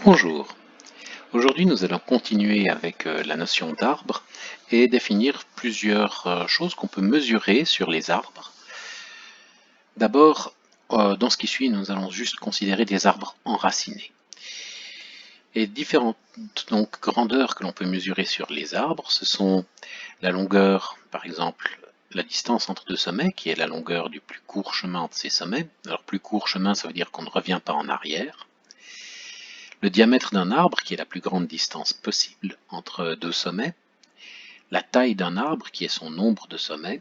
Bonjour, aujourd'hui nous allons continuer avec la notion d'arbre et définir plusieurs choses qu'on peut mesurer sur les arbres. D'abord, dans ce qui suit, nous allons juste considérer des arbres enracinés. Et différentes grandeurs que l'on peut mesurer sur les arbres, ce sont la longueur, par exemple la distance entre deux sommets, qui est la longueur du plus court chemin de ces sommets. Alors plus court chemin, ça veut dire qu'on ne revient pas en arrière. Le diamètre d'un arbre, qui est la plus grande distance possible entre deux sommets, la taille d'un arbre, qui est son nombre de sommets,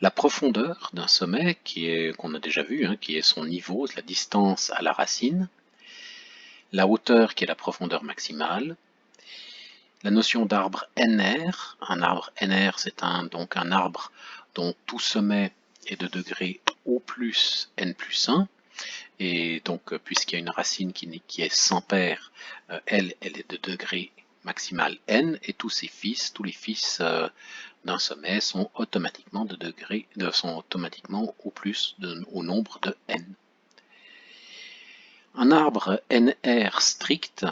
la profondeur d'un sommet, qu'on a déjà vu, qui est son niveau, la distance à la racine, la hauteur, qui est la profondeur maximale, la notion d'arbre NR. Un arbre NR, c'est donc un arbre dont tout sommet est de degré au plus n plus 1. Et donc, puisqu'il y a une racine qui est sans paire, elle est de degré maximal n, et tous les fils d'un sommet sont automatiquement au nombre de n. Un arbre NR strict,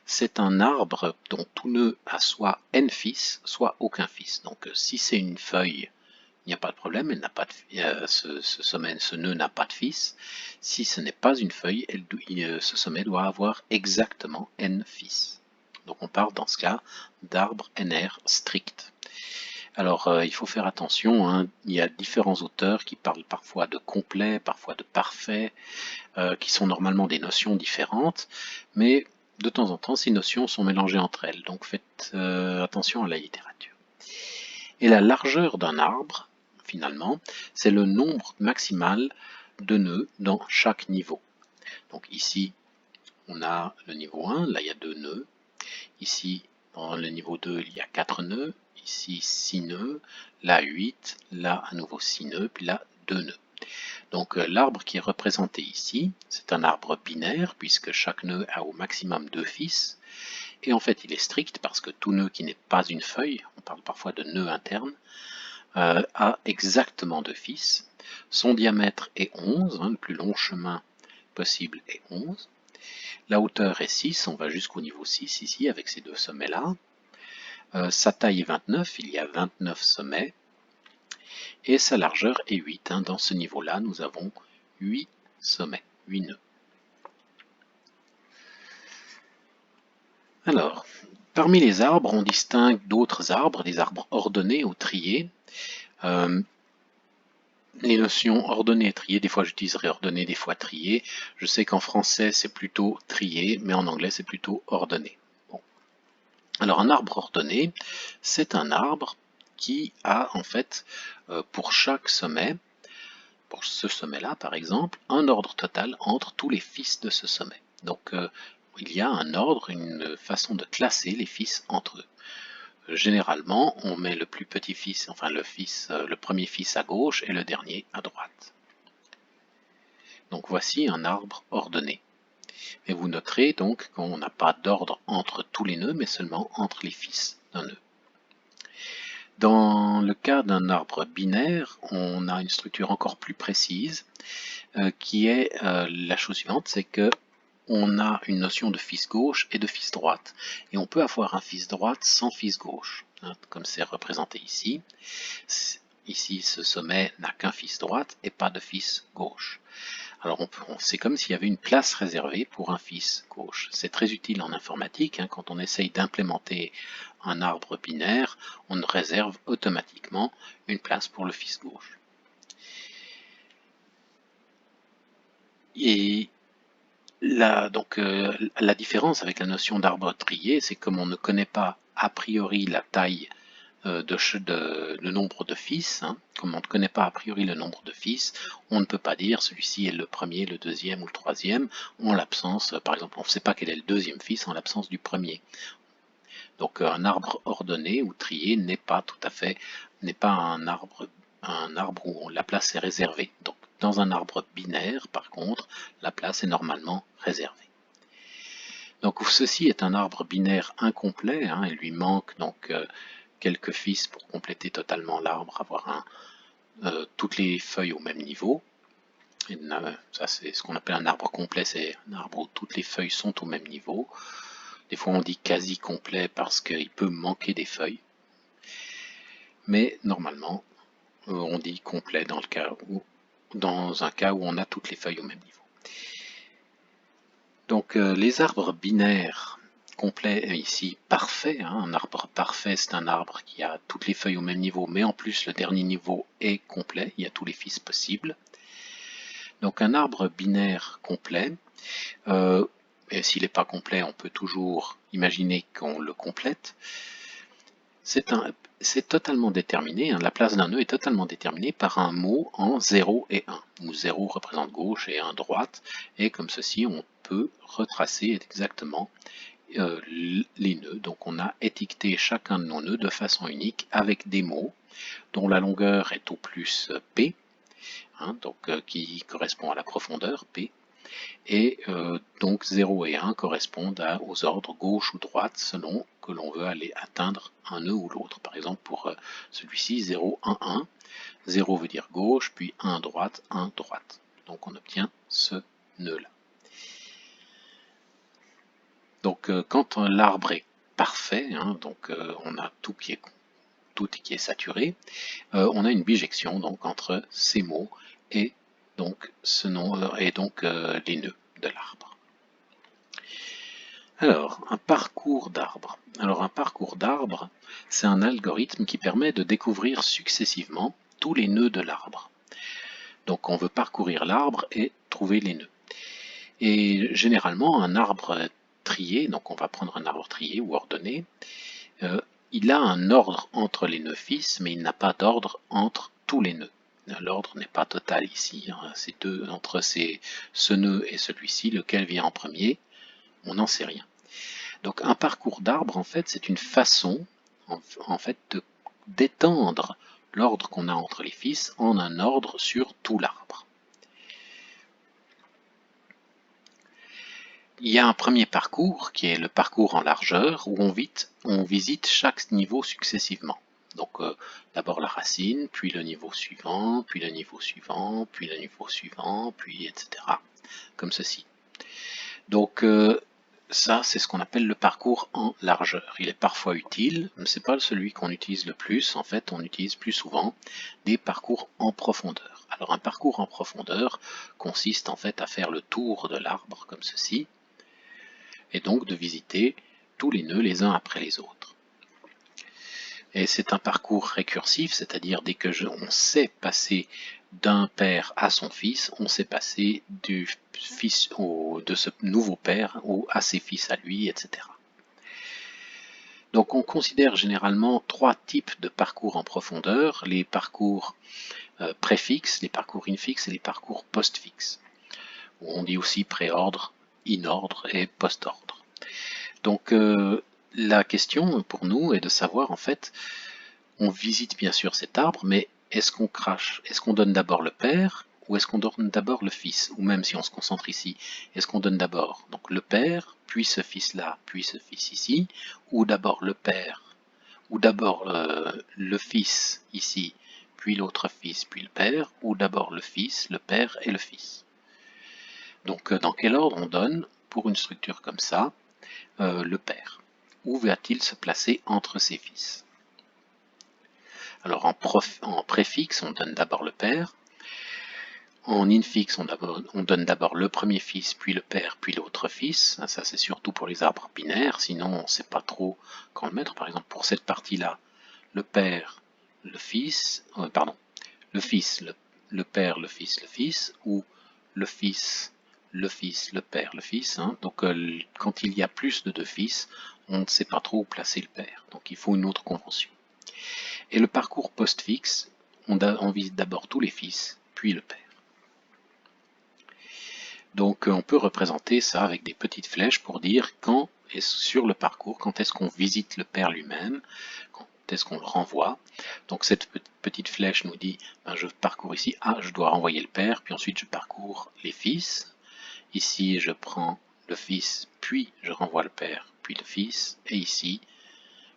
c'est un arbre dont tout nœud a soit n fils, soit aucun fils. Donc, si c'est une feuille, il n'y a pas de problème, ce nœud n'a pas de fils. Si ce n'est pas une feuille, ce sommet doit avoir exactement n fils. Donc on parle dans ce cas d'arbre NR strict. Alors il faut faire attention, il y a différents auteurs qui parlent parfois de complet, parfois de parfait, qui sont normalement des notions différentes, mais de temps en temps ces notions sont mélangées entre elles, donc faites attention à la littérature. Et la largeur d'un arbre, finalement, c'est le nombre maximal de nœuds dans chaque niveau. Donc ici, on a le niveau 1, là il y a 2 nœuds. Ici, dans le niveau 2, il y a 4 nœuds. Ici, 6 nœuds. Là, 8. Là, à nouveau 6 nœuds. Puis là, 2 nœuds. Donc l'arbre qui est représenté ici, c'est un arbre binaire, puisque chaque nœud a au maximum 2 fils. Et en fait, il est strict parce que tout nœud qui n'est pas une feuille, on parle parfois de nœud interne, a exactement 2 fils. Son diamètre est 11, le plus long chemin possible est 11. La hauteur est 6, on va jusqu'au niveau 6 ici avec ces deux sommets-là. Sa taille est 29, il y a 29 sommets. Et sa largeur est 8. Dans ce niveau-là, nous avons 8 sommets, 8 nœuds. Alors, parmi les arbres, on distingue d'autres arbres, des arbres ordonnés ou triés. Les notions ordonnées et triées, des fois j'utiliserai ordonné, des fois trié. Je sais qu'en français c'est plutôt trié, mais en anglais c'est plutôt ordonné. Bon. Alors un arbre ordonné, c'est un arbre qui a en fait pour chaque sommet, pour ce sommet-là par exemple, un ordre total entre tous les fils de ce sommet. Donc il y a un ordre, une façon de classer les fils entre eux. Généralement, on met le plus petit fils, enfin le premier fils à gauche et le dernier à droite. Donc voici un arbre ordonné. Et vous noterez donc qu'on n'a pas d'ordre entre tous les nœuds, mais seulement entre les fils d'un nœud. Dans le cas d'un arbre binaire, on a une structure encore plus précise, qui est la chose suivante, c'est que on a une notion de fils gauche et de fils droite. Et on peut avoir un fils droite sans fils gauche, comme c'est représenté ici. Ici, ce sommet n'a qu'un fils droite et pas de fils gauche. Alors c'est comme s'il y avait une place réservée pour un fils gauche. C'est très utile en informatique, quand on essaye d'implémenter un arbre binaire, on réserve automatiquement une place pour le fils gauche. Et la différence avec la notion d'arbre trié, c'est comme on ne connaît pas a priori la taille le nombre de fils, comme on ne connaît pas a priori le nombre de fils, on ne peut pas dire celui-ci est le premier, le deuxième ou le troisième, en l'absence, par exemple, on ne sait pas quel est le deuxième fils en l'absence du premier. Donc un arbre ordonné ou trié n'est pas un arbre où la place est réservée. Donc dans un arbre binaire, par contre, la place est normalement réservée. Donc ceci est un arbre binaire incomplet, il lui manque donc quelques fils pour compléter totalement l'arbre, avoir toutes les feuilles au même niveau. Et ça, c'est ce qu'on appelle un arbre complet, c'est un arbre où toutes les feuilles sont au même niveau. Des fois, on dit quasi complet parce qu'il peut manquer des feuilles. Mais normalement, on dit complet dans un cas où on a toutes les feuilles au même niveau. Donc, les arbres binaires complets, ici parfait, hein, un arbre parfait, c'est un arbre qui a toutes les feuilles au même niveau, mais en plus, le dernier niveau est complet, il y a tous les fils possibles. Donc un arbre binaire complet, et s'il n'est pas complet, on peut toujours imaginer qu'on le complète. C'est totalement déterminé, hein, la place d'un nœud est totalement déterminée par un mot en 0 et 1, où 0 représente gauche et 1 droite, et comme ceci, on peut retracer exactement les nœuds. Donc on a étiqueté chacun de nos nœuds de façon unique avec des mots dont la longueur est au plus P, hein, donc qui correspond à la profondeur P, et donc 0 et 1 correspondent aux ordres gauche ou droite selon que l'on veut aller atteindre un nœud ou l'autre. Par exemple pour celui-ci 0, 1, 1, 0 veut dire gauche, puis 1 droite, 1 droite. Donc on obtient ce nœud-là. Donc quand l'arbre est parfait, hein, donc on a tout qui est saturé, on a une bijection donc entre ces mots et donc les nœuds de l'arbre. Alors, un parcours d'arbre. Alors, un parcours d'arbre, c'est un algorithme qui permet de découvrir successivement tous les nœuds de l'arbre. Donc, on veut parcourir l'arbre et trouver les nœuds. Et généralement, un arbre trié, donc on va prendre un arbre trié ou ordonné, il a un ordre entre les nœuds fils, mais il n'a pas d'ordre entre tous les nœuds. L'ordre n'est pas total ici. Hein. C'est entre ce nœud et celui-ci, lequel vient en premier, on n'en sait rien. Donc un parcours d'arbre, en fait, c'est une façon en fait, d'étendre l'ordre qu'on a entre les fils en un ordre sur tout l'arbre. Il y a un premier parcours qui est le parcours en largeur où on visite chaque niveau successivement. Donc d'abord la racine, puis le niveau suivant, puis le niveau suivant, puis le niveau suivant, puis etc. Comme ceci. Donc ça, c'est ce qu'on appelle le parcours en largeur. Il est parfois utile, mais ce n'est pas celui qu'on utilise le plus. En fait, on utilise plus souvent des parcours en profondeur. Alors un parcours en profondeur consiste en fait à faire le tour de l'arbre comme ceci, et donc de visiter tous les nœuds les uns après les autres. Et c'est un parcours récursif, c'est-à-dire dès que on sait passer d'un père à son fils, on sait passer du fils de ce nouveau père à ses fils à lui, etc. Donc on considère généralement trois types de parcours en profondeur, les parcours préfixes, les parcours infixes et les parcours postfixes. On dit aussi préordre, inordre et postordre. Donc la question pour nous est de savoir en fait, on visite bien sûr cet arbre, mais est-ce qu'on crache, est-ce qu'on donne d'abord le père ou est-ce qu'on donne d'abord le fils? Ou même si on se concentre ici, est-ce qu'on donne d'abord donc le père, puis ce fils-là, puis ce fils ici, ou d'abord le père, ou d'abord le fils ici, puis l'autre fils, puis le père, ou d'abord le fils, le père et le fils? Donc dans quel ordre on donne pour une structure comme ça le père? Où va-t-il se placer entre ses fils? Alors en préfixe, on donne d'abord le père. En infixe, on donne d'abord le premier fils, puis le père, puis l'autre fils. Ça, c'est surtout pour les arbres binaires, sinon on ne sait pas trop quand le mettre. Par exemple, pour cette partie-là, le père, le fils, le fils, le père, le fils, ou le fils, le père, le fils. Hein. Donc quand il y a plus de deux fils, on ne sait pas trop où placer le père. Donc il faut une autre convention. Et le parcours postfixe, on visite d'abord tous les fils, puis le père. Donc on peut représenter ça avec des petites flèches pour dire quand sur le parcours, quand est-ce qu'on visite le père lui-même, quand est-ce qu'on le renvoie. Donc cette petite flèche nous dit, je parcours ici, je dois renvoyer le père, puis ensuite je parcours les fils. Ici je prends le fils, puis je renvoie le père, puis le fils, et ici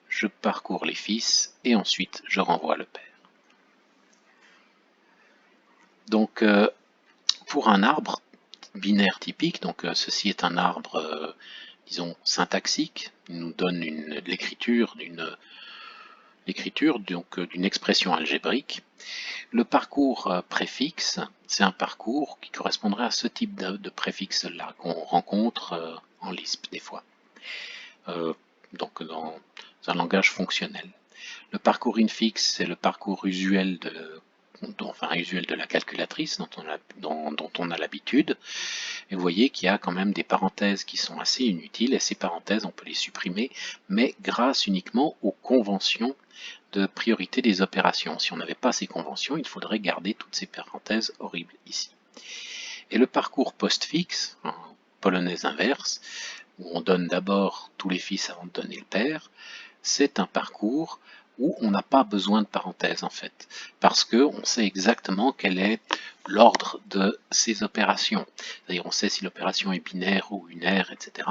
je parcours les fils, et ensuite je renvoie le père. Donc pour un arbre binaire typique, donc ceci est un arbre, disons, syntaxique, il nous donne l'écriture d'une expression algébrique. Le parcours préfixe, c'est un parcours qui correspondrait à ce type de préfixe-là qu'on rencontre en Lisp des fois, donc dans un langage fonctionnel. Le parcours infix, c'est le parcours usuel de la calculatrice dont on a l'habitude. Et vous voyez qu'il y a quand même des parenthèses qui sont assez inutiles, et ces parenthèses, on peut les supprimer, mais grâce uniquement aux conventions de priorité des opérations. Si on n'avait pas ces conventions, il faudrait garder toutes ces parenthèses horribles ici. Et le parcours postfixe, en polonaise inverse, où on donne d'abord tous les fils avant de donner le père, c'est un parcours où on n'a pas besoin de parenthèses en fait, parce qu'on sait exactement quel est l'ordre de ces opérations. C'est-à-dire on sait si l'opération est binaire ou unaire, etc.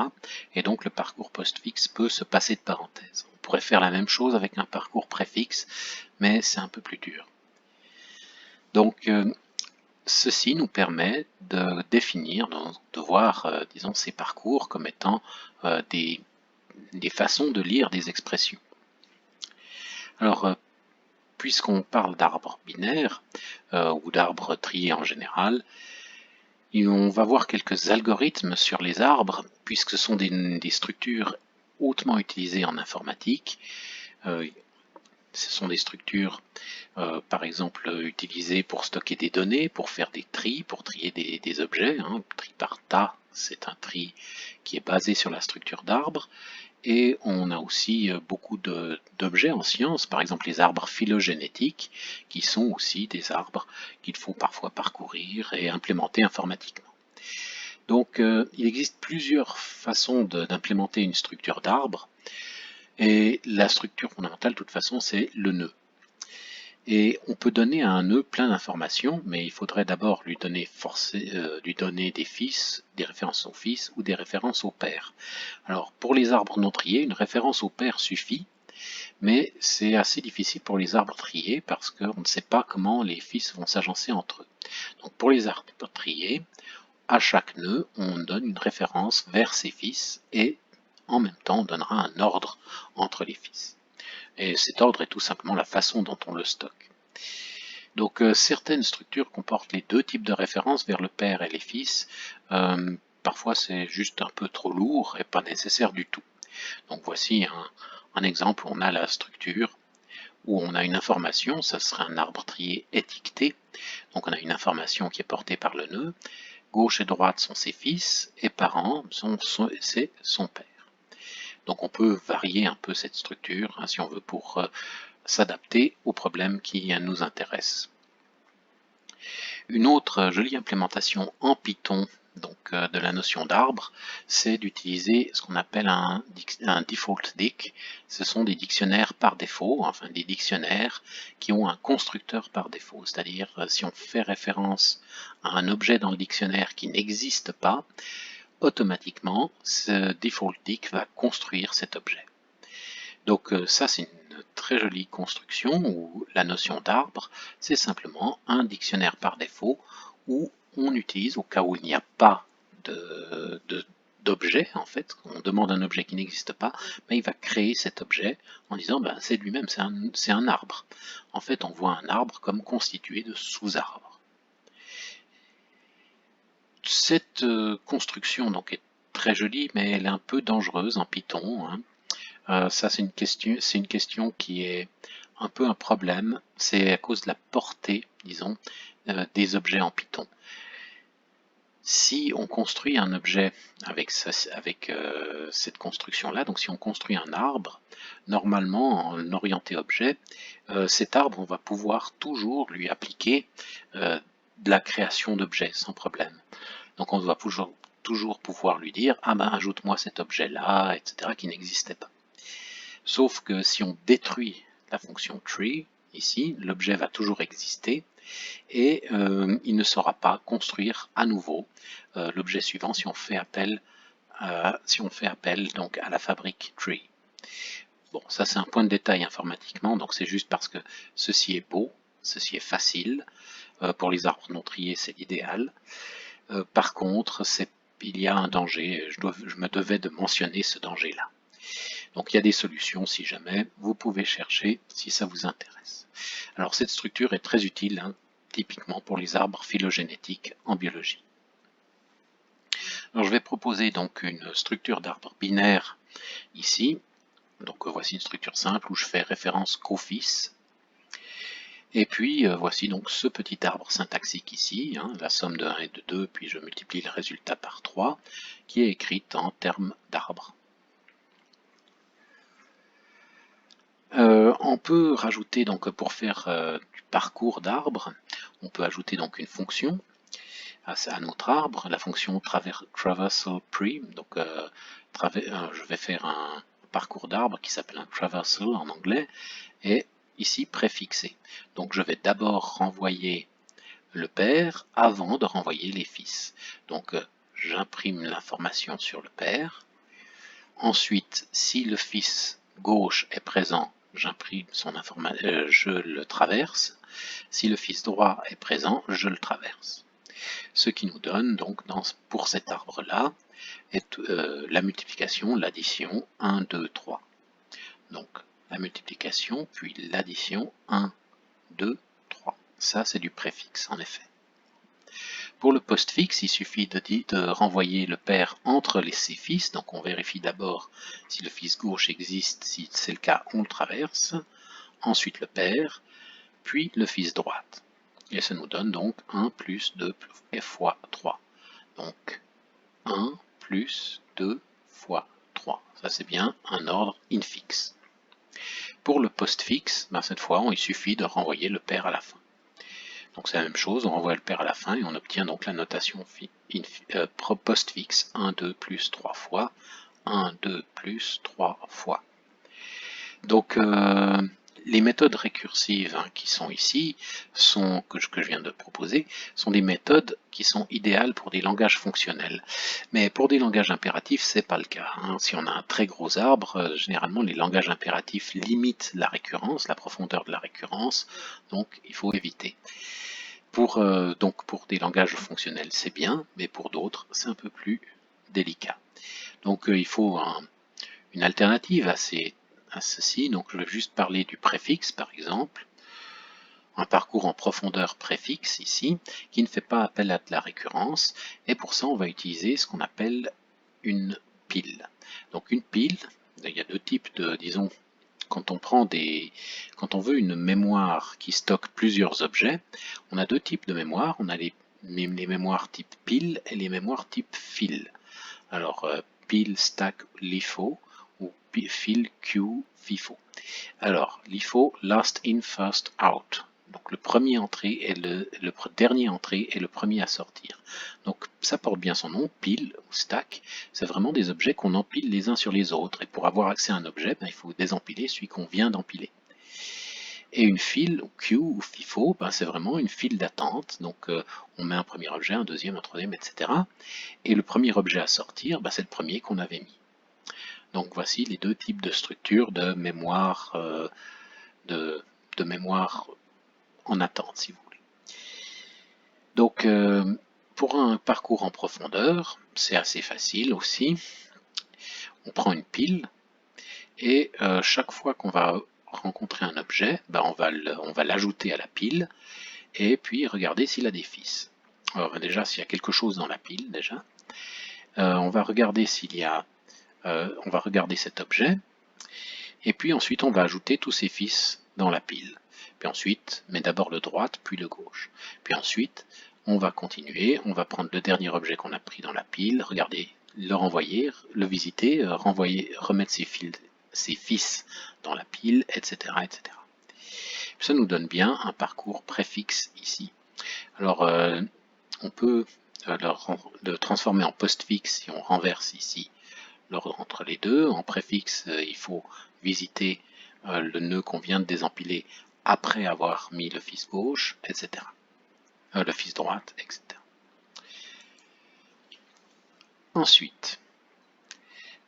Et donc le parcours postfixe peut se passer de parenthèses. On pourrait faire la même chose avec un parcours préfixe, mais c'est un peu plus dur. Donc ceci nous permet de définir, de voir, disons, ces parcours comme étant des façons de lire des expressions. Alors, puisqu'on parle d'arbres binaires, ou d'arbres triés en général, on va voir quelques algorithmes sur les arbres, puisque ce sont des structures hautement utilisées en informatique. Ce sont des structures, par exemple, utilisées pour stocker des données, pour faire des tris, pour trier des objets. Tri par tas, c'est un tri qui est basé sur la structure d'arbres. Et on a aussi beaucoup d'objets en sciences, par exemple les arbres phylogénétiques, qui sont aussi des arbres qu'il faut parfois parcourir et implémenter informatiquement. Donc il existe plusieurs façons d'implémenter une structure d'arbre, et la structure fondamentale de toute façon c'est le nœud. Et on peut donner à un nœud plein d'informations, mais il faudrait d'abord lui donner des fils, des références au fils ou des références au père. Alors pour les arbres non triés, une référence au père suffit, mais c'est assez difficile pour les arbres triés parce qu'on ne sait pas comment les fils vont s'agencer entre eux. Donc pour les arbres triés, à chaque nœud, on donne une référence vers ses fils et en même temps on donnera un ordre entre les fils. Et cet ordre est tout simplement la façon dont on le stocke. Donc certaines structures comportent les deux types de références vers le père et les fils. Parfois c'est juste un peu trop lourd et pas nécessaire du tout. Donc voici un exemple où on a la structure où on a une information, ça serait un arbre trié étiqueté. Donc on a une information qui est portée par le nœud. Gauche et droite sont ses fils et parents, c'est son père. Donc on peut varier un peu cette structure si on veut pour s'adapter aux problèmes qui nous intéressent. Une autre jolie implémentation en Python donc, de la notion d'arbre, c'est d'utiliser ce qu'on appelle un default dict. Ce sont des dictionnaires par défaut, enfin des dictionnaires qui ont un constructeur par défaut. C'est-à-dire si on fait référence à un objet dans le dictionnaire qui n'existe pas, automatiquement ce default dict va construire cet objet. Donc ça c'est une très jolie construction où la notion d'arbre c'est simplement un dictionnaire par défaut où on utilise, au cas où il n'y a pas d'objet, en fait, on demande un objet qui n'existe pas, mais il va créer cet objet en disant ben, c'est lui-même, c'est un arbre. En fait on voit un arbre comme constitué de sous-arbres. Cette construction donc est très jolie mais elle est un peu dangereuse en Python. Ça c'est une question qui est un peu un problème, c'est à cause de la portée, disons, des objets en Python. Si on construit un objet avec cette construction-là, donc si on construit un arbre, normalement en orienté objet, cet arbre on va pouvoir toujours lui appliquer de la création d'objets sans problème. Donc on va toujours pouvoir lui dire ah ben ajoute-moi cet objet-là, etc. qui n'existait pas. Sauf que si on détruit la fonction tree, ici, l'objet va toujours exister et il ne saura pas construire à nouveau l'objet suivant si on fait appel, donc à la fabrique tree. Bon, ça c'est un point de détail informatiquement, donc c'est juste parce que ceci est beau, ceci est facile. Pour les arbres non triés, c'est l'idéal. Par contre, il y a un danger, je me devais de mentionner ce danger-là. Donc il y a des solutions si jamais, vous pouvez chercher si ça vous intéresse. Alors cette structure est très utile, hein, typiquement pour les arbres phylogénétiques en biologie. Alors je vais proposer donc une structure d'arbre binaire ici. Donc voici une structure simple où je fais référence qu'au fils. Et puis voici donc ce petit arbre syntaxique ici, hein, la somme de 1 et de 2, puis je multiplie le résultat par 3, qui est écrite en termes d'arbre. On peut rajouter donc pour faire du parcours d'arbre, on peut ajouter donc une fonction à notre arbre, la fonction traversal pre. Donc je vais faire un parcours d'arbre qui s'appelle un traversal en anglais, et ici préfixé. Donc je vais d'abord renvoyer le père avant de renvoyer les fils. Donc j'imprime l'information sur le père. Ensuite, si le fils gauche est présent, j'imprime son information, je le traverse. Si le fils droit est présent, je le traverse. Ce qui nous donne donc pour cet arbre-là la multiplication, l'addition 1, 2, 3. Donc la multiplication, puis l'addition 1, 2, 3. Ça, c'est du préfixe, en effet. Pour le postfixe, il suffit de renvoyer le père entre ses fils. Donc on vérifie d'abord si le fils gauche existe. Si c'est le cas, on le traverse. Ensuite le père, puis le fils droite. Et ça nous donne donc 1 plus 2 fois 3. Donc 1 plus 2 fois 3. Ça c'est bien un ordre infixe. Pour le postfixe, cette fois, il suffit de renvoyer le père à la fin. Donc c'est la même chose, on renvoie le père à la fin et on obtient donc la notation postfixe 1, 2 plus 3 fois, 1, 2 plus 3 fois. Donc les méthodes récursives qui sont ici, que je viens de proposer, sont des méthodes qui sont idéales pour des langages fonctionnels. Mais pour des langages impératifs, c'est pas le cas. Si on a un très gros arbre, généralement les langages impératifs limitent la récurrence, la profondeur de la récurrence, donc il faut éviter. Donc pour des langages fonctionnels, c'est bien, mais pour d'autres, c'est un peu plus délicat. Donc il faut une alternative à ceci. Donc je vais juste parler du préfixe, par exemple. Un parcours en profondeur préfixe ici, qui ne fait pas appel à de la récurrence. Et pour ça, on va utiliser ce qu'on appelle une pile. Donc une pile, il y a deux types disons, quand on veut une mémoire qui stocke plusieurs objets, on a deux types de mémoire. On a les mémoires type pile et les mémoires type file. Alors, pile, stack, LIFO ou file, queue, FIFO. Alors, LIFO, last in, first out. Donc le premier entré et le dernier entré est le premier à sortir. Donc ça porte bien son nom, pile ou stack, c'est vraiment des objets qu'on empile les uns sur les autres. Et pour avoir accès à un objet, il faut désempiler celui qu'on vient d'empiler. Et une file, ou queue ou FIFO, c'est vraiment une file d'attente. Donc on met un premier objet, un deuxième, un troisième, etc. Et le premier objet à sortir, c'est le premier qu'on avait mis. Donc voici les deux types de structures de mémoire, de mémoire en attente, si vous voulez. Donc, pour un parcours en profondeur, c'est assez facile aussi. On prend une pile et chaque fois qu'on va rencontrer un objet, on va l'ajouter à la pile et puis regarder s'il a des fils. Alors déjà, s'il y a quelque chose dans la pile, déjà, on va regarder on va regarder cet objet et puis ensuite on va ajouter tous ses fils dans la pile. Puis ensuite, mais d'abord le droite, puis le gauche. Puis ensuite, on va continuer, on va prendre le dernier objet qu'on a pris dans la pile, regarder, le renvoyer, le visiter, remettre ses fils dans la pile, etc., etc. Ça nous donne bien un parcours préfixe ici. Alors, on peut le transformer en postfixe si on renverse ici l'ordre entre les deux. En préfixe, il faut visiter le nœud qu'on vient de désempiler après avoir mis le fils gauche, etc. Le fils droite, etc. Ensuite,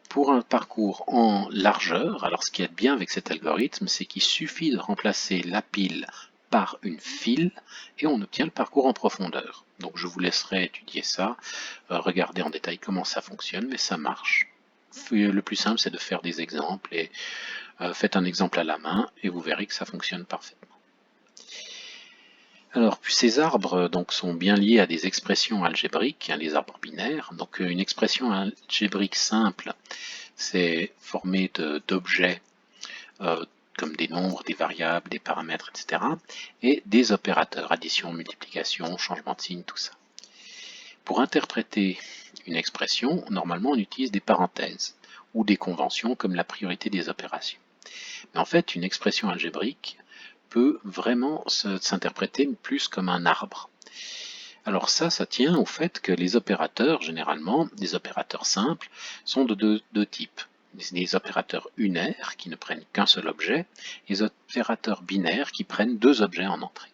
pour un parcours en largeur, alors ce qui est bien avec cet algorithme, c'est qu'il suffit de remplacer la pile par une file et on obtient le parcours en profondeur. Donc je vous laisserai étudier ça, regarder en détail comment ça fonctionne, mais ça marche. Le plus simple, c'est de faire des exemples et faites un exemple à la main et vous verrez que ça fonctionne parfaitement. Alors, puis ces arbres donc, sont bien liés à des expressions algébriques, les arbres binaires. Donc une expression algébrique simple, c'est formé d'objets comme des nombres, des variables, des paramètres, etc. et des opérateurs, addition, multiplication, changement de signe, tout ça. Pour interpréter une expression, normalement on utilise des parenthèses ou des conventions comme la priorité des opérations. Mais en fait, une expression algébrique peut vraiment s'interpréter plus comme un arbre. Alors ça tient au fait que les opérateurs, généralement, des opérateurs simples, sont de deux types. Des opérateurs unaires qui ne prennent qu'un seul objet, et des opérateurs binaires qui prennent deux objets en entrée.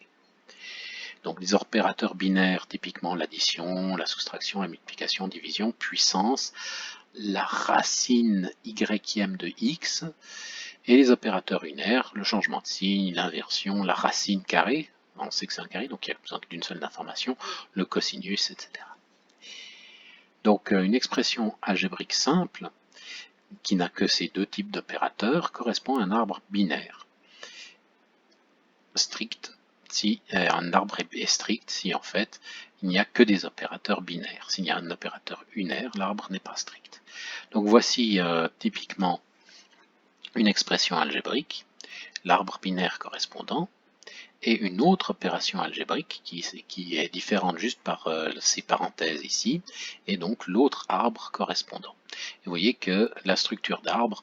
Donc les opérateurs binaires, typiquement l'addition, la soustraction, la multiplication, division, puissance, la racine yème de x, et les opérateurs unaires, le changement de signe, l'inversion, la racine carrée, on sait que c'est un carré, donc il n'y a besoin d'une seule information, le cosinus, etc. Donc une expression algébrique simple, qui n'a que ces deux types d'opérateurs, correspond à un arbre binaire. Strict, si un arbre est strict, si en fait il n'y a que des opérateurs binaires. S'il y a un opérateur unaire, l'arbre n'est pas strict. Donc voici typiquement une expression algébrique, l'arbre binaire correspondant, et une autre opération algébrique qui est différente juste par ces parenthèses ici, et donc l'autre arbre correspondant. Et vous voyez que la structure d'arbre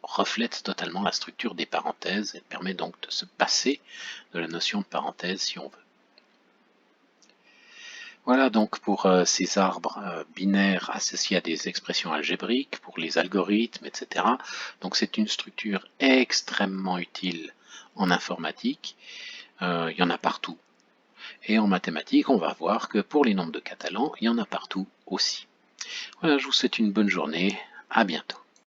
reflète totalement la structure des parenthèses, elle permet donc de se passer de la notion de parenthèse si on veut. Voilà donc pour ces arbres binaires associés à des expressions algébriques, pour les algorithmes, etc. Donc c'est une structure extrêmement utile en informatique. Il y en a partout. Et en mathématiques, on va voir que pour les nombres de Catalan, il y en a partout aussi. Voilà, je vous souhaite une bonne journée. À bientôt.